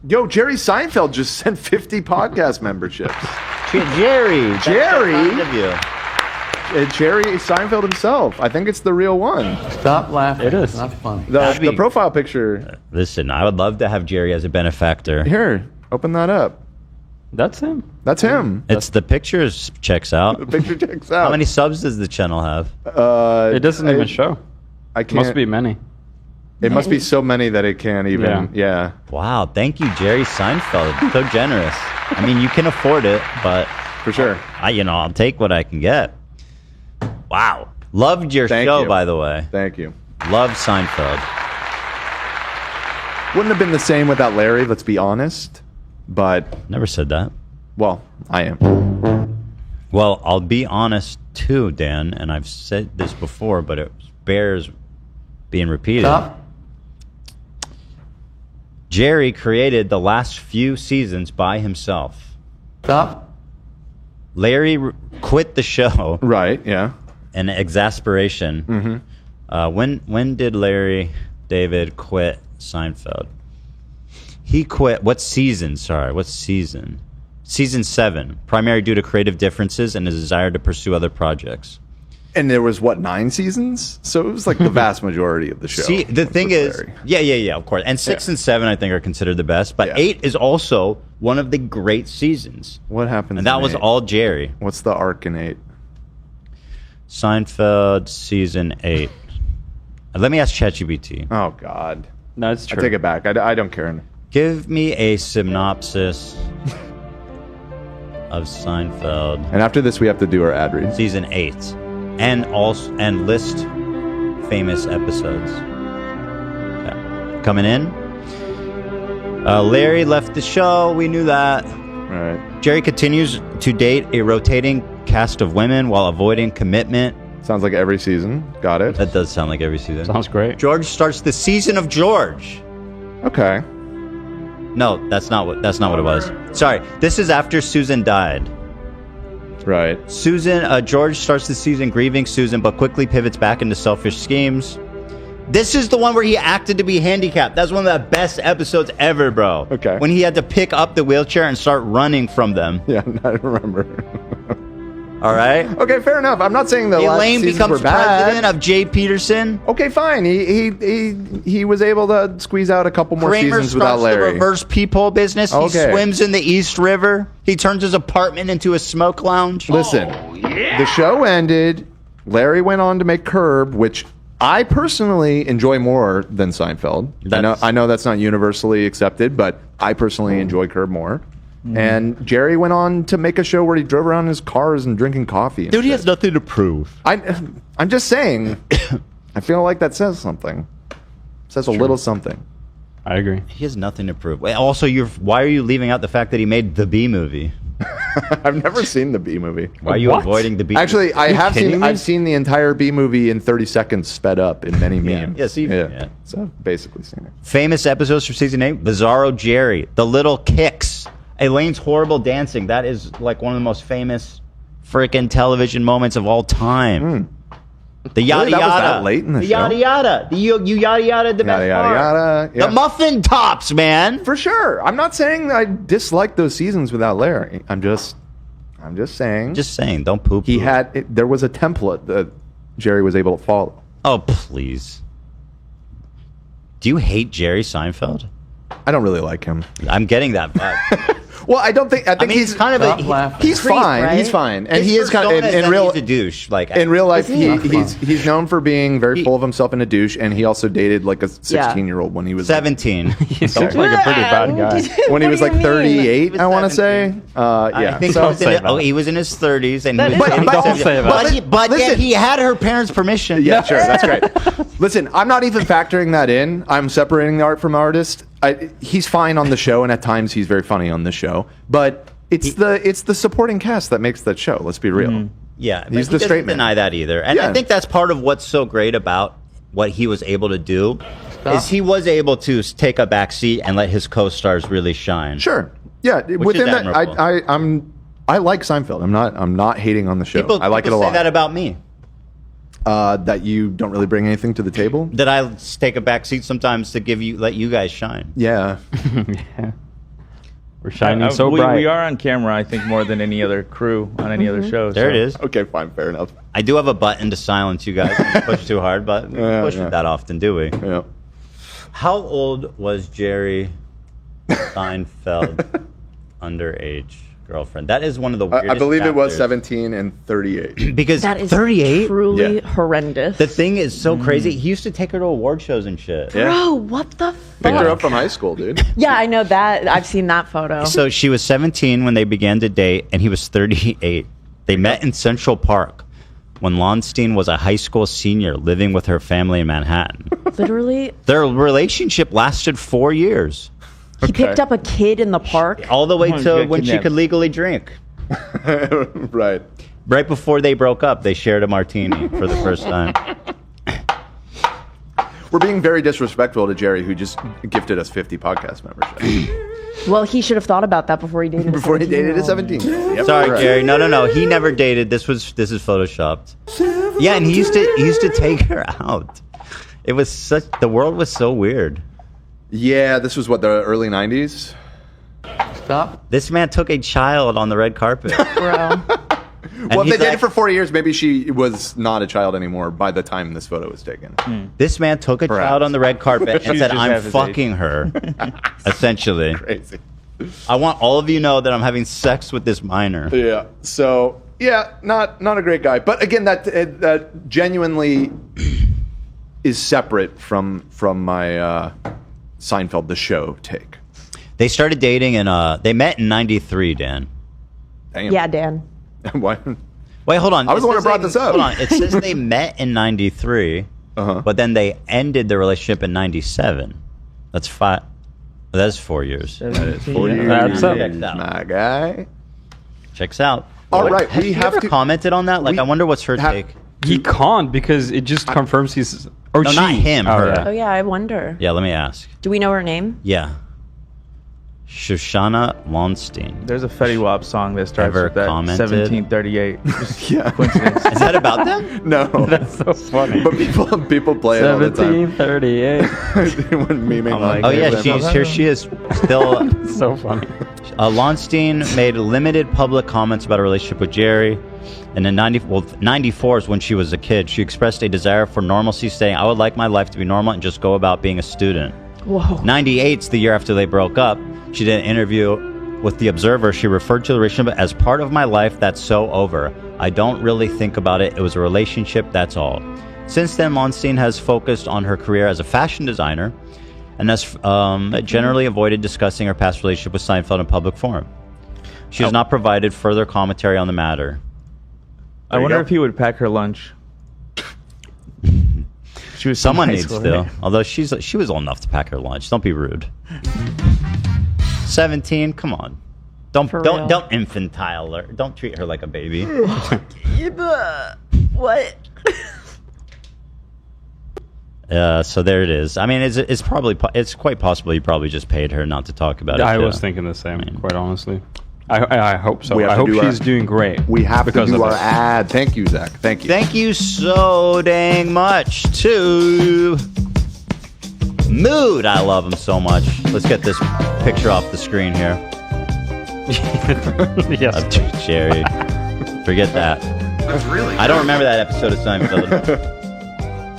Yo, Jerry Seinfeld just sent 50 podcast memberships. Jerry. That's Jerry? so kind of you. Jerry Seinfeld himself. I think it's the real one. Stop laughing. It is. It's not funny. The profile picture. Listen, I would love to have Jerry as a benefactor. Here, open that up. That's him. That's him. It's the pictures checks out. The picture checks out. How many subs does the channel have? It doesn't even show. I can't. Must be many. It must be so many that it can't even. Yeah. Wow, thank you, Jerry Seinfeld. So generous. I mean, you can afford it, but For sure. I'll take what I can get. Wow. Loved your show, by the way. Thank you. Love Seinfeld. Wouldn't have been the same without Larry, let's be honest. But, Never said that. well, I am. Well, I'll be honest too, Dan, and I've said this before, but it bears being repeated. Stop. Jerry created the last few seasons by himself. Stop. Larry quit the show Right, yeah. in exasperation. When did Larry David quit Seinfeld? He quit. What season? Sorry, what season? Season 7. Primarily due to creative differences and a desire to pursue other projects. And there was, 9 seasons? So it was like the vast majority of the show. See, the thing is, Larry. of course. And 6 and 7, I think, are considered the best. But 8 is also one of the great seasons. What happened? And that was 8? all Jerry. What's the arc in 8? Seinfeld season 8. Let me ask ChatGPT. Oh, God. No, it's true. I take it back. I don't care. Give me a synopsis of Seinfeld And after this, we have to do our ad read. season 8, and list famous episodes. Okay. Coming in. Larry left the show. We knew that. All right. Jerry continues to date a rotating cast of women while avoiding commitment. Sounds like every season. Got it. That does sound like every season. Sounds great. George starts the season of George. Okay. No, that's not what it was. Sorry, this is after Susan died. Right. George starts the season grieving Susan, but quickly pivots back into selfish schemes. This is the one where he acted to be handicapped. That's one of the best episodes ever, bro. Okay. When he had to pick up the wheelchair and start running from them. Yeah, I remember. All right? Okay, fair enough. I'm not saying the last Elaine seasons becomes were bad. president of Jay Peterson. Okay, fine. He was able to squeeze out a couple more Kramer seasons without starts the Larry. reverse peephole business. He Okay. swims in the East River. He turns his apartment into a smoke lounge. Listen, the show ended. Larry went on to make Curb, which I personally enjoy more than Seinfeld. I know that's not universally accepted, but I personally enjoy Curb more. And Jerry went on to make a show where he drove around in his cars and drinking coffee. And Dude, he shit. has nothing to prove. I'm just saying. I feel like that says something. Says a little something. I agree. He has nothing to prove. Wait, also, why are you leaving out the fact that he made the B movie? I've never seen the B movie. Why are you avoiding the B? Actually, I have kidding seen. me? I've seen the entire B movie in 30 seconds, sped up in many memes. Yeah, yeah. So basically, seen it. Famous episodes from season 8: Bizarro Jerry, The Little Kicks, Elaine's horrible dancing. That is like one of the most famous freaking television moments of all time. The yada Really? That was yada. that late in the show? Yada yada. You yada yada. The best Yada part. yada. Yeah. The muffin tops, man. For sure. I'm not saying I dislike those seasons without Larry. I'm just saying. Just saying. Don't poop. There was a template that Jerry was able to follow. Oh please. Do you hate Jerry Seinfeld? I don't really like him. I'm getting that vibe. Well, I think I mean, he's kind of he's creep, fine. right? He's fine, and His he is kind of persona is in that real. He's a douche. Like In real life, Is he? he's known for being very full of himself and a douche, and he also dated like a 16-year-old when he was 17. He seems like a pretty bad guy. when he was like 38. I want to say, I yeah. think So- he was in his 30s, and That he was is- dating Don't 17. say that. But Listen. yet he had her parents' permission. yeah, sure, that's great. Listen, I'm not even factoring that in. I'm separating the art from artist. He's fine on the show, and at times he's very funny on the show, but it's the supporting cast that makes that show. Let's be real. Yeah, He's but the he straight doesn't man. deny that either. And I Yeah. think that's part of what's so great about what he was able to do is he was able to take a back seat and let his co-stars really shine. Sure, yeah. Within is that, admirable. I like Seinfeld. I'm not hating on the show. People, I like it a people say lot. that about me. That you don't really bring anything to the table. That I take a back seat sometimes to let you guys shine. Yeah. We're shining so we, bright. We are on camera, I think, more than any other crew on any other show. There it is. Okay, fine, fair enough. I do have a button to silence you guys if you push too hard, but we don't push it that often, do we? Yeah. How old was Jerry Seinfeld underage girlfriend? That is one of the weirdest I believe it was chapters. 17 and 38. Because That is 38? truly Yeah. horrendous. The thing is so crazy. He used to take her to award shows and shit. Yeah. Bro, what the Picked her fuck? up from high school, dude. Yeah, I know that. I've seen that photo. So she was 17 when they began to date, and he was 38. They met in Central Park when Lonstein was a high school senior living with her family in Manhattan. Literally, Their relationship lasted 4 years, he picked up a kid in the park. all the way Oh, to good when she kidnap. could legally drink. Right. Right before they broke up, they shared a martini for the first time. We're being very disrespectful to Jerry, who just gifted us 50 podcast memberships. Well, he should have thought about that before he dated. Before he dated a 17-year-old. Yep, Sorry, right. Gary. No. He never dated. This is photoshopped. Yeah, and he used to take her out. It was the world was so weird. Yeah, this was what, the early 90s? Stop. This man took a child on the red carpet. Bro. Well, if he's they dated like- for 4 years, maybe she was not a child anymore by the time this photo was taken. This man took a Perhaps. child on the red carpet and She's said, just "I'm half his fucking her." Essentially, Crazy. I want all of you to know that I'm having sex with this minor. Yeah. So, yeah, not a great guy. But again, that genuinely is separate from my Seinfeld the show take. They started dating and they met in '93. Dan, Damn. Yeah, Dan. Why? wait, hold on. I was It the one says who brought they- this up. Hold on. It says they met in '93, but then they ended their relationship in '97. That's 5. That's 4 years. 4 years. That's up. Checks out. My guy. Checks out. All right, Have we you have ever to commented on that? Like, we I wonder what's her have- take. He can't because it just confirms he's. Or No, she. not him, Oh, her. yeah. Oh yeah, I wonder. Yeah, let me ask. Do we know her name? Yeah. Shoshana Lonstein. There's a Fetty Wap song that starts Ever with that commented? 1738. Just Yeah. coincidence. Is that about them? No. That's so funny. But people play it all the time. 1738. When memeing like, Oh on yeah, Facebook. here she is still. So funny. Lonstein made limited public comments about her relationship with Jerry. And in 94 is when she was a kid. She expressed a desire for normalcy, saying, "I would like my life to be normal and just go about being a student." Whoa. 98's the year after they broke up. She did an interview with The Observer. She referred to the relationship as part of my life that's so over. I don't really think about it. It was a relationship, that's all. Since then, Lonstein has focused on her career as a fashion designer and has generally avoided discussing her past relationship with Seinfeld in public forum. She has not provided further commentary on the matter. I you wonder go. if he would pack her lunch. She was Someone high needs school, to. right? Although she was old enough to pack her lunch. Don't be rude. 17, come on. Don't real. infantile her. Don't treat her like a baby. What? So there it is. I mean, it's quite possible you probably just paid her not to talk about it. I too. was thinking the same, quite honestly. I hope so. We have I to hope do she's our- doing great. We have because to do of our it. ad. Thank you, Zach. Thank you. Thank you so dang much to Mood. I love him so much. Let's get this picture off the screen here. Yes. Of Jerry. Forget that. That's really I don't remember that episode of Seinfeld.